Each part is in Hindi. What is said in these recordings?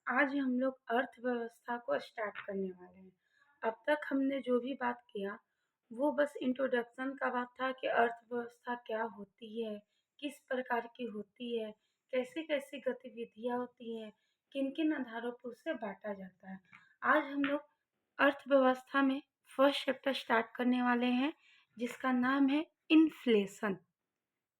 आज हम लोग अर्थव्यवस्था को स्टार्ट करने वाले हैं। अब तक हमने जो भी बात किया वो बस इंट्रोडक्शन का बात था कि अर्थव्यवस्था क्या होती है, किस प्रकार की होती है, कैसी-कैसी गतिविधियाँ होती हैं, किन-किन आधारों पर उसे बाँटा जाता है। आज हम लोग अर्थव्यवस्था में फर्स्ट चैप्टर स्टार्ट करने वाले हैं जिसका नाम है इन्फ्लेशन।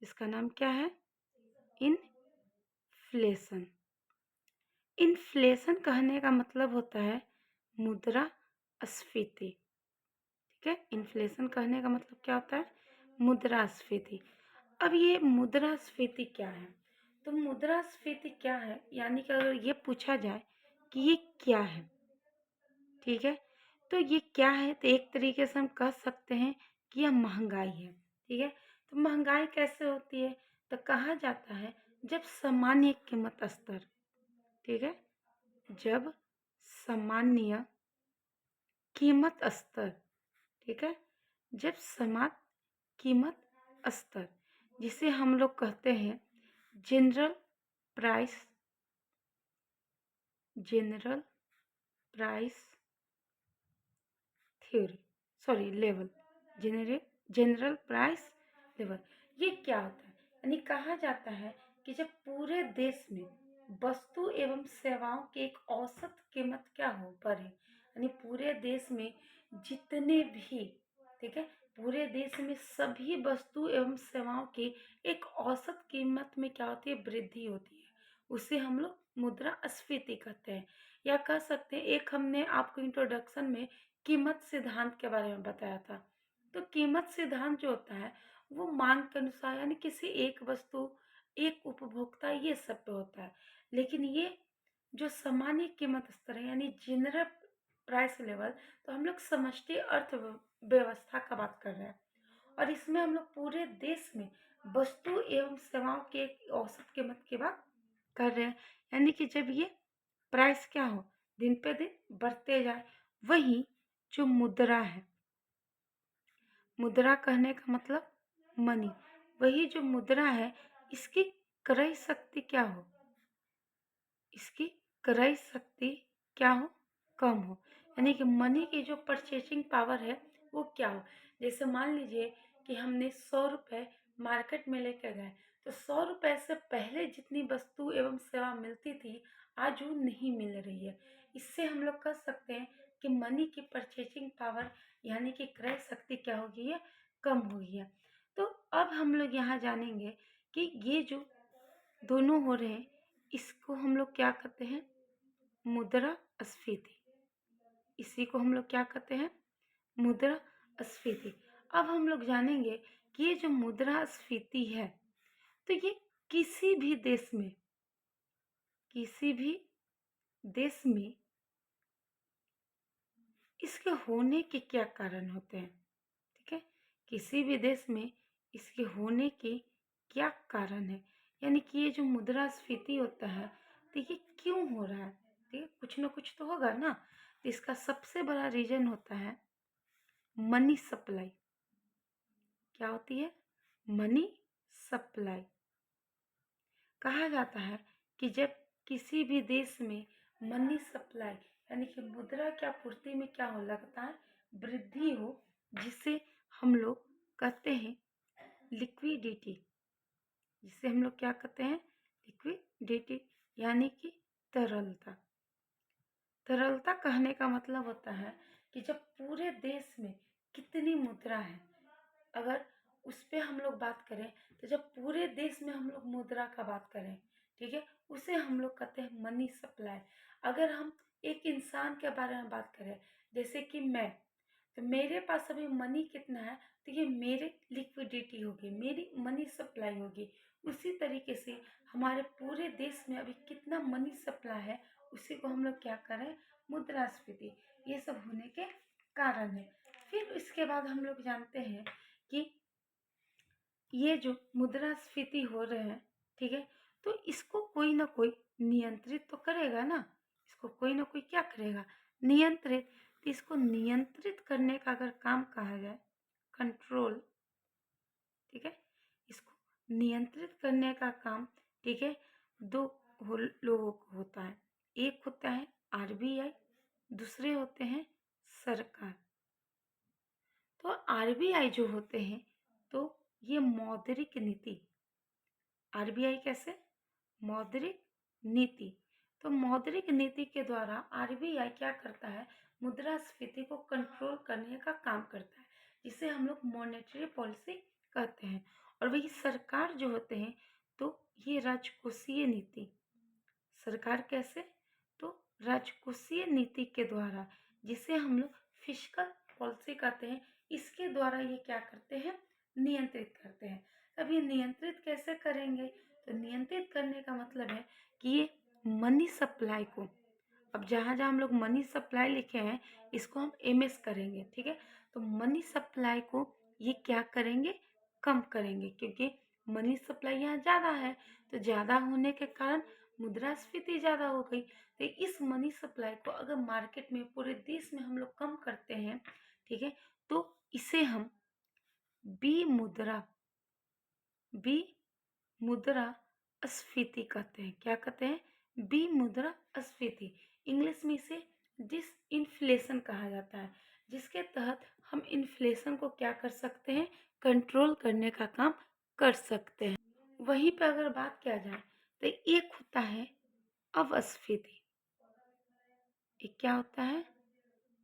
इसका नाम क्या है? इन्फ्लेशन। इन्फ्लेशन कहने का मतलब होता है मुद्रास्फीति। ठीक है, इन्फ्लेशन कहने का मतलब क्या होता है? मुद्रास्फीति। अब ये मुद्रास्फीति क्या है? तो मुद्रास्फीति क्या है, यानी कि अगर ये पूछा जाए कि ये क्या है, ठीक है, तो ये क्या है, तो एक तरीके से हम कह सकते हैं कि यह महंगाई है। ठीक है, तो महंगाई कैसे होती है? तो कहा जाता है जब सामान्य कीमत स्तर, ठीक है, जब सामान्य कीमत स्तर, ठीक है, जब समान कीमत स्तर, जिसे हम लोग कहते हैं general price, general price theory, sorry level, general general price level, ये क्या होता है? यानी कहा जाता है कि जब पूरे देश में वस्तु एवं सेवाओं की एक औसत कीमत क्या हो बढ़े, यानी पूरे देश में जितने भी, ठीक है, पूरे देश में सभी वस्तु एवं सेवाओं की एक औसत कीमत में क्या होती है? वृद्धि होती है। उसे हम लोग मुद्रास्फीति कहते हैं, या कह सकते हैं, एक हमने आपको इंट्रोडक्शन में कीमत सिद्धांत के बारे में बताया था। तो कीमत सिद्धांत जो होता है वो मांग के अनुसार, यानी किसी एक वस्तु, एक उपभोक्ता, ये सब पे होता है। लेकिन ये जो सामान्य कीमत स्तर है यानी जनरल प्राइस लेवल, तो हम लोग समष्टि अर्थव्यवस्था का बात कर रहे हैं, और इसमें हम लोग पूरे देश में वस्तु एवं सेवाओं के एक औसत कीमत की बात कर रहे हैं। यानी कि जब ये प्राइस क्या हो, दिन पे दिन बढ़ते जाए। वहीं जो मुद्रा है, मुद्रा कहने का मतलब मनी, वही जो मुद्रा है इसकी क्रय शक्ति क्या हो, इसकी क्रय शक्ति क्या हो, कम हो। यानी कि मनी की जो परचेसिंग पावर है वो क्या हो। जैसे मान लीजिए कि हमने 100 रुपये मार्केट में लेकर गए, तो 100 रुपये से पहले जितनी वस्तु एवं सेवा मिलती थी आज वो नहीं मिल रही है। इससे हम लोग कह सकते हैं कि मनी की परचेसिंग पावर यानी कि क्रय शक्ति क्या हो गई है, कम हो गई है। तो अब हम लोग यहाँ जानेंगे कि ये जो दोनों हो रहे हैं इसको हम लोग क्या कहते हैं? मुद्रास्फीति। इसी को हम लोग क्या कहते हैं? मुद्रास्फीति। अब हम लोग जानेंगे कि ये जो मुद्रास्फीति है, तो ये किसी भी देश में, किसी भी देश में इसके होने के क्या कारण होते हैं? ठीक है, किसी भी देश में इसके होने के क्या कारण है, यानी कि ये जो मुद्रास्फीति होता है तो ये क्यों हो रहा है? ठीक है, कुछ ना कुछ तो होगा ना। तो इसका सबसे बड़ा रीजन होता है मनी सप्लाई। क्या होती है? Money supply. कहा जाता है कि जब किसी भी देश में मनी सप्लाई यानी कि मुद्रा की आपूर्ति में क्या हो, लगातार वृद्धि हो, जिसे हम लोग कहते हैं लिक्विडिटी, जिसे हम लोग क्या कहते हैं? लिक्विडिटी, यानी कि तरलता। तरलता कहने का मतलब होता है कि जब पूरे देश में कितनी मुद्रा है, अगर उस पे हम लोग बात करें, तो जब पूरे देश में हम लोग मुद्रा का बात करें, ठीक है, उसे हम लोग कहते हैं मनी सप्लाई। अगर हम एक इंसान के बारे में बात करें, जैसे कि मैं, तो मेरे पास अभी मनी कितना है, तो ये मेरे लिक्विडिटी होगी, मेरी मनी सप्लाई होगी। उसी तरीके से हमारे पूरे देश में अभी कितना मनी सप्लाई है, उसी को हम लोग क्या करें? मुद्रास्फीति। ये सब होने के कारण है। फिर इसके बाद हम लोग जानते हैं कि ये जो मुद्रास्फीति हो रहे हैं, ठीक है, तो इसको कोई ना कोई नियंत्रित तो करेगा ना। इसको कोई ना कोई क्या करेगा? नियंत्रित। तो इसको नियंत्रित करने का अगर काम कहा जाए, कंट्रोल, ठीक है, इसको नियंत्रित करने का काम, ठीक है, दो लोगों को होता है। एक होता है आरबीआई, दूसरे होते हैं सरकार। तो आरबीआई जो होते हैं, तो ये मौद्रिक नीति, आरबीआई कैसे, मौद्रिक नीति। तो मौद्रिक नीति के द्वारा आरबीआई क्या करता है, मुद्रास्फीति को कंट्रोल करने का काम करता है, जिसे हम लोग मॉनेटरी पॉलिसी कहते हैं। और वही सरकार जो होते हैं, तो ये राजकोषीय नीति, सरकार कैसे, तो राजकोषीय नीति के द्वारा, जिसे हम लोग फिस्कल पॉलिसी कहते हैं, इसके द्वारा ये क्या करते हैं, नियंत्रित करते हैं। अब ये नियंत्रित कैसे करेंगे, तो नियंत्रित करने का मतलब है कि ये मनी सप्लाई को, अब जहाँ जहाँ हम लोग मनी सप्लाई लिखे हैं, इसको हम एमएस करेंगे, ठीक है। तो मनी सप्लाई को ये क्या करेंगे, कम करेंगे, क्योंकि मनी सप्लाई यहाँ ज़्यादा है, तो ज़्यादा होने के कारण मुद्रास्फीति ज़्यादा हो गई। तो इस मनी सप्लाई को अगर मार्केट में पूरे देश में हम लोग कम करते हैं, ठीक है, तो इसे हम बी मुद्रा, बी मुद्रा स्फीति कहते हैं। क्या कहते हैं, बी मुद्रा स्फीति। इंग्लिश में इसे डिसइन्फ्लेशन कहा जाता है, जिसके तहत हम इन्फ्लेशन को क्या कर सकते हैं, कंट्रोल करने का काम कर सकते हैं। वहीं पर अगर बात किया जाए, तो एक होता है अवस्फीति। एक क्या होता है,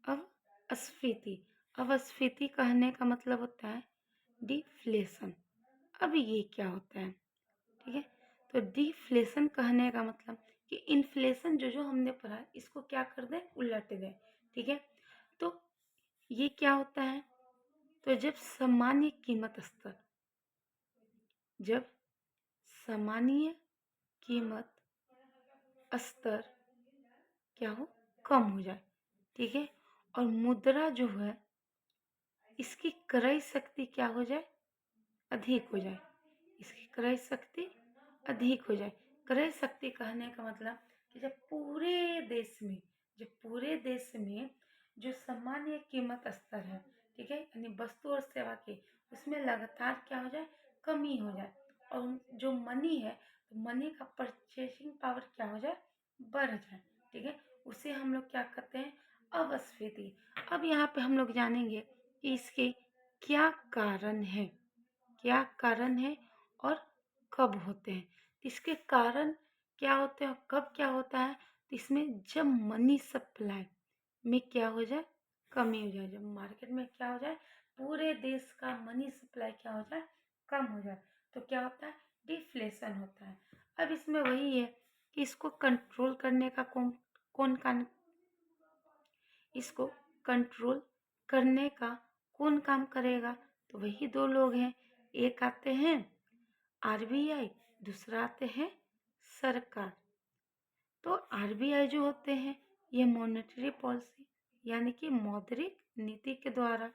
अवस्फीति। अवस्फीति कहने का मतलब होता है डिफ्लेशन। अब ये क्या होता है, ठीक है। तो डिफ्लेशन कहने का मतलब कि इन्फ्लेशन जो जो हमने पढ़ा, इसको क्या कर दें, उलट दें, ठीक है। तो ये क्या होता है, तो जब सामान्य कीमत स्तर, जब सामान्य कीमत स्तर क्या हो, कम हो जाए, ठीक है। और मुद्रा जो है, इसकी क्रय शक्ति क्या हो जाए, अधिक हो जाए, इसकी क्रय शक्ति अधिक हो जाए। क्रय शक्ति कहने का मतलब कि जब पूरे देश में, जब पूरे देश में जो सामान्य कीमत स्तर है, ठीक है, यानी वस्तु और सेवा की, उसमें लगातार क्या हो जाए, कमी हो जाए, और जो मनी है, तो मनी का परचेसिंग पावर क्या हो जाए, बढ़ जाए, ठीक है, उसे हम लोग क्या कहते हैं, अपस्फीति। अब यहाँ पे हम लोग जानेंगे कि इसके क्या कारण है, क्या कारण है और कब होते हैं। इसके कारण क्या होते हैं और कब क्या होता है, तो इसमें जब मनी सप्लाई में क्या हो जाए, कमी हो जाए, जब मार्केट में क्या हो जाए, पूरे देश का मनी सप्लाई क्या हो जाए, कम हो जाए, तो क्या होता है, डिफ्लेशन होता है। अब इसमें वही है कि इसको कंट्रोल करने का कौन कौन काम, इसको कंट्रोल करने का कौन काम करेगा, तो वही दो लोग हैं। एक आते हैं आरबीआई, दूसरा आते हैं सरकार। तो आरबीआई जो होते हैं, ये मॉनेटरी पॉलिसी यानी कि मौद्रिक नीति के द्वारा,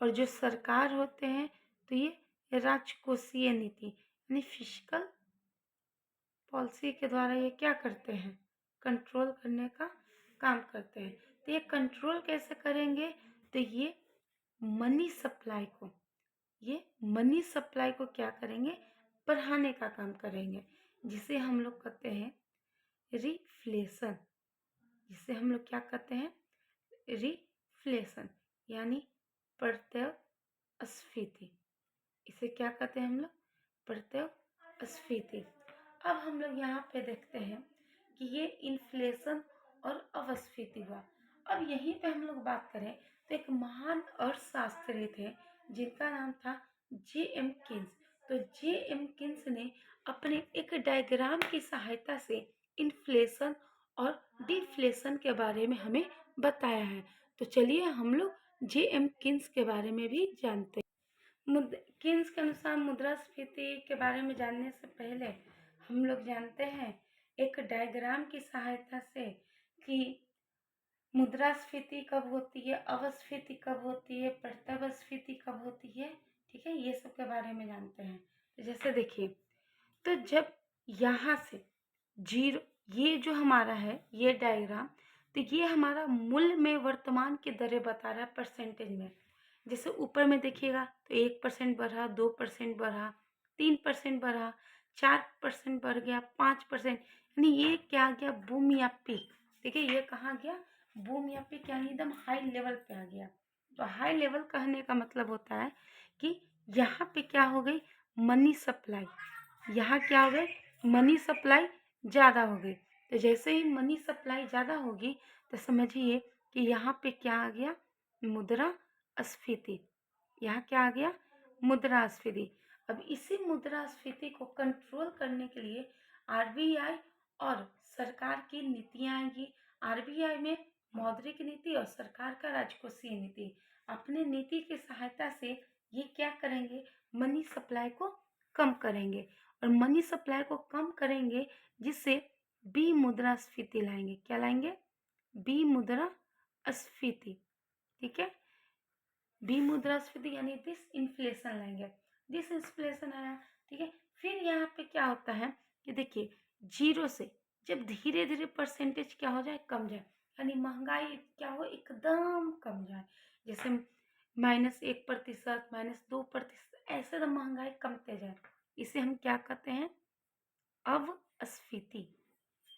और जो सरकार होते हैं, तो ये राजकोषीय नीति यानी फिस्कल पॉलिसी के द्वारा ये क्या करते हैं, कंट्रोल करने का काम करते हैं। तो ये कंट्रोल कैसे करेंगे, तो ये मनी सप्लाई को, ये मनी सप्लाई को क्या करेंगे, बढ़ाने का काम करेंगे, जिसे हम लोग कहते हैं रिफ्लेशन, जिसे हम लोग क्या कहते हैं, रिफ्लेशन, यानी प्रत्यस्फीति। इसे क्या कहते हैं हम लोग, प्रत्यस्फीति। अब हम लोग यहाँ पे देखते हैं कि ये इन्फ्लेशन और अपस्फीति हुआ। अब यहीं पे हम लोग बात करें, तो एक महान अर्थशास्त्री थे, जिनका नाम था जे एम किन्स। तो जे एम किन्स ने अपने एक डायग्राम की सहायता से इन्फ्लेशन और डिफ्लेशन के बारे में हमें बताया है। तो चलिए हम लोग जे एम किन्स के बारे में भी जानते हैं। किन्स के अनुसार मुद्रास्फीति के बारे में जानने से पहले हम लोग जानते हैं एक डायग्राम की सहायता से कि मुद्रास्फीति कब होती है, अपस्फीति कब होती है, प्रत्यस्फीति कब होती है, ठीक है, ये सब के बारे में जानते हैं। तो जैसे देखिए, तो जब यहाँ से जीरो, ये जो हमारा है ये डायग्राम, तो ये हमारा मूल्य में वर्तमान की दरें बता रहा है परसेंटेज में। जैसे ऊपर में देखिएगा तो 1% बढ़ा, 2% बढ़ा, 3% बढ़ा, 4% बढ़ गया, 5%, यानी ये क्या आ गया, बूम या पीक। देखिए ये कहाँ गया, बूम या पीक, यानी एकदम हाई लेवल पे आ गया। तो हाई लेवल कहने का मतलब होता है कि यहाँ पे क्या हो गई, मनी सप्लाई, यहाँ क्या हो गई, मनी सप्लाई ज़्यादा हो गई। तो जैसे ही मनी सप्लाई ज़्यादा होगी तो समझिए कि यहाँ पे क्या आ गया, मुद्रास्फीति। यहाँ क्या आ गया, मुद्रास्फीति। अब इसी मुद्रास्फीति को कंट्रोल करने के लिए आरबीआई और सरकार की नीतियाँ आएंगी। आरबीआई में मौद्रिक नीति और सरकार का राजकोषीय नीति, अपने नीति की सहायता से ये क्या करेंगे, मनी सप्लाई को कम करेंगे। और मनी सप्लाई को कम करेंगे जिससे बी मुद्रास्फीति लाएंगे। क्या लाएंगे, बी मुद्रास्फीति। ठीक है, बी मुद्रास्फीति यानी डिस इन्फ्लेशन लाएंगे। डिस इन्फ्लेशन आया, ठीक है। फिर यहाँ पे क्या होता है कि देखिए, जीरो से जब धीरे धीरे परसेंटेज क्या हो जाए, कम जाए, यानी महंगाई क्या हो, एकदम कम जाए। जैसे -1%, -2%, ऐसे तो महंगाई कमते जाए, इसे हम क्या कहते हैं, अवस्फीति।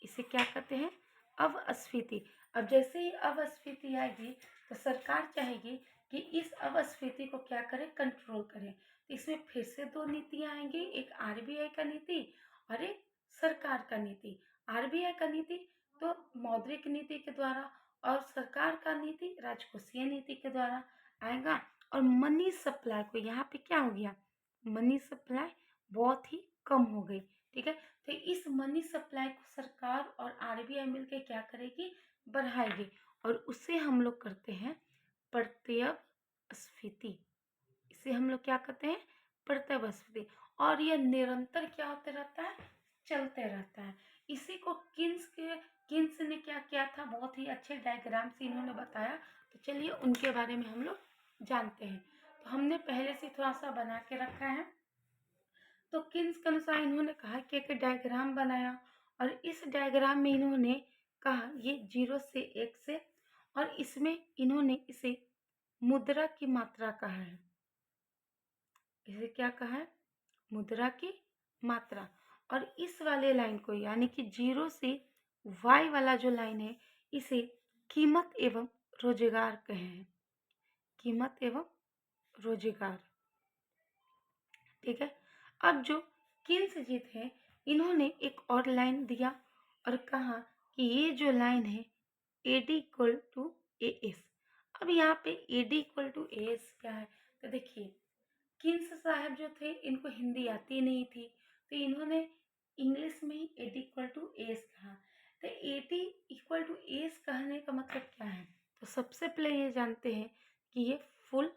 इसे क्या कहते हैं, अवस्फीति। अब जैसे ही अवस्फीति आएगी तो सरकार चाहेगी कि इस अवस्फीति को क्या करें, कंट्रोल करें। तो इसमें फिर से दो नीतियां आएंगी, एक आरबीआई का नीति और एक सरकार का नीति। आरबीआई का नीति तो मौद्रिक नीति के द्वारा और सरकार का नीति राजकोषीय नीति के द्वारा आएगा। और मनी सप्लाई को, यहाँ पे क्या हो गया, मनी सप्लाई बहुत ही कम हो गई। ठीक है, तो इस मनी सप्लाई को सरकार और आरबीआई मिलकर क्या करेगी, बढ़ाएगी। और उसे हम लोग करते हैं प्रत्ययस्फीति। इसे हम लोग क्या कहते हैं, प्रत्ययस्फीति। और यह निरंतर क्या होते रहता है, चलते रहता है। इसी को किन्स ने क्या किया था, बहुत ही अच्छे डायग्राम से इन्होंने बताया। तो चलिए उनके बारे में हम लोग जानते हैं। तो हमने पहले से थोड़ा सा बना के रखा है। तो किन्स के अनुसार इन्होंने कहा कि एक डायग्राम बनाया और इस डायग्राम में इन्होंने कहा ये 0 से 1 से, और इसमें इन्होंने इसे मुद्रा की मात्रा कहा है। इसे क्या कहा है, मुद्रा की मात्रा। और इस वाले लाइन को, यानी कि 0 से y वाला जो लाइन है, इसे कीमत एवं रोजगार कहे हैं। कीमत एवं रोजगार। ठीक है, अब जो किन्स जी थे, इन्होंने एक और लाइन दिया और कहा कि ये जो लाइन है AD इक्वल टू AS। अब यहाँ पे AD इक्वल टू AS क्या है, तो देखिए किन्स साहब जो थे, इनको हिंदी आती नहीं थी, तो इन्होंने इंग्लिश में ही AD इक्वल टू AS कहा। तो AD इक्वल टू AS कहने का मतलब क्या है, तो सबसे पहले ये जानते हैं कि ये फुल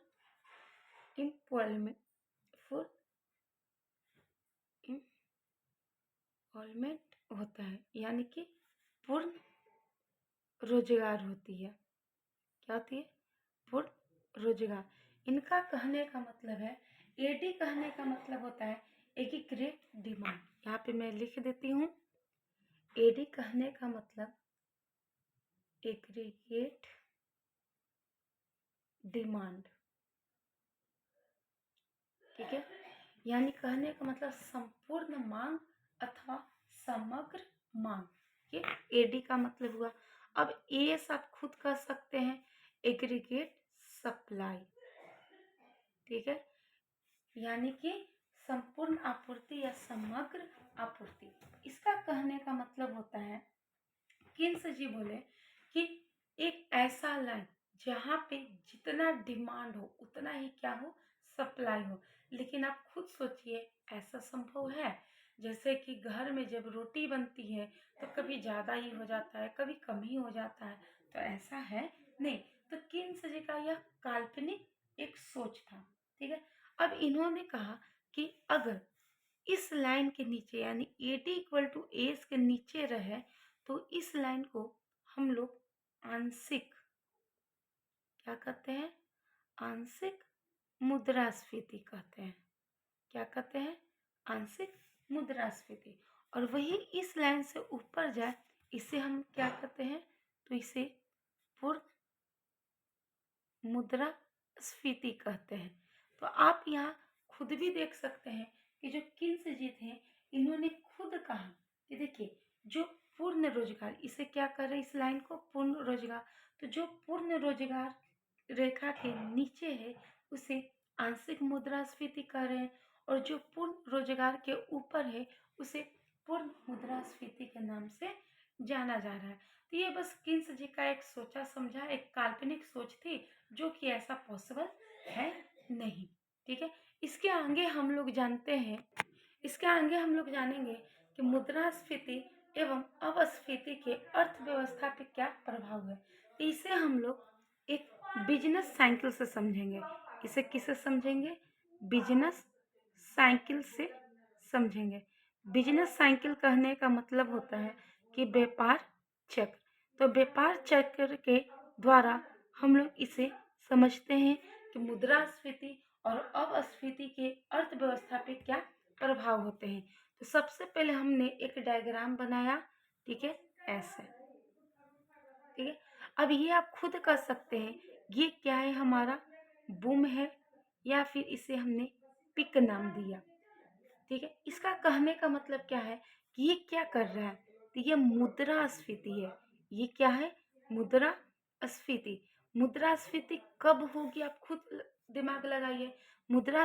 एम्प्लॉयमेंट, फुल एम्प्लॉयमेंट होता है, यानी कि पूर्ण रोजगार होती है। क्या होती है, पूर्ण रोजगार। इनका कहने का मतलब है, एडी कहने का मतलब होता है एकीकृत डिमांड। यहाँ पे मैं लिख देती हूँ, एडी कहने का मतलब एग्रीगेट डिमांड। ठीक है, यानी कहने का मतलब संपूर्ण मांग अथवा समग्र मांग, ये एडी का मतलब हुआ। अब एस आप खुद कर सकते हैं, एग्रीगेट सप्लाई। ठीक है, यानी कि संपूर्ण आपूर्ति या समग्र आपूर्ति। इसका कहने का मतलब होता है, किन्स जी बोले कि एक ऐसा लाइन जहाँ पे जितना डिमांड हो उतना ही क्या हो, सप्लाई हो। लेकिन आप खुद सोचिए, ऐसा संभव है? जैसे कि घर में जब रोटी बनती है तो कभी ज़्यादा ही हो जाता है, कभी कम ही हो जाता है, तो ऐसा है नहीं। तो किन्स जी का यह काल्पनिक एक सोच था। ठीक है, अब इन्होंने कहा कि अगर इस लाइन के नीचे, यानी AD इक्वल टू एस के नीचे रहे, तो इस लाइन को हम लोग आंशिक क्या कहते हैं, आंशिक मुद्रास्फीति कहते हैं। क्या कहते हैं, आंशिक मुद्रास्फीति। और वही इस लाइन से ऊपर जाए, इसे हम क्या कहते हैं, तो इसे पूर्ण मुद्रास्फीति कहते हैं। तो आप यहाँ खुद भी देख सकते हैं कि जो किन्स जी थे, इन्होंने खुद कहा कि देखिए जो पूर्ण रोजगार, इसे क्या कर रहे हैं इस लाइन को, पूर्ण रोजगार। तो जो पूर्ण रोजगार रेखा के नीचे है उसे आंशिक मुद्रास्फीति कर रहे हैं, और जो पूर्ण रोजगार के ऊपर है उसे पूर्ण मुद्रास्फीति के नाम से जाना जा रहा है। तो ये बस किन्स जी का एक सोचा समझा एक काल्पनिक सोच थी, जो कि ऐसा पॉसिबल है नहीं। ठीक है, इसके आगे हम लोग जानते हैं, इसके आगे हम लोग जानेंगे कि मुद्रास्फीति एवं अपस्फीति के अर्थव्यवस्था पे क्या प्रभाव है। तो इसे हम लोग एक बिजनेस साइकिल से समझेंगे। इसे किसे समझेंगे? बिजनेस साइकिल से समझेंगे। बिजनेस साइकिल कहने का मतलब होता है कि व्यापार चक्र। तो व्यापार चक्र के द्वारा हम लोग इसे समझते हैं कि मुद्रास्फीति और अपस्फीति के अर्थव्यवस्था पे क्या प्रभाव होते हैं। तो सबसे पहले हमने एक डायग्राम बनाया, ठीक है, ऐसे, ठीक है। अब ये आप खुद कर सकते हैं, ये क्या है हमारा बूम है, या फिर इसे हमने पिक नाम दिया, ठीक है। इसका कहने का मतलब क्या है कि ये क्या कर रहा है, तो ये मुद्रास्फीति है। ये क्या है? मुद्रास्फीति। मुद्रास्फीति कब होगी आप खुद दिमाग लगाइए। मुद्रा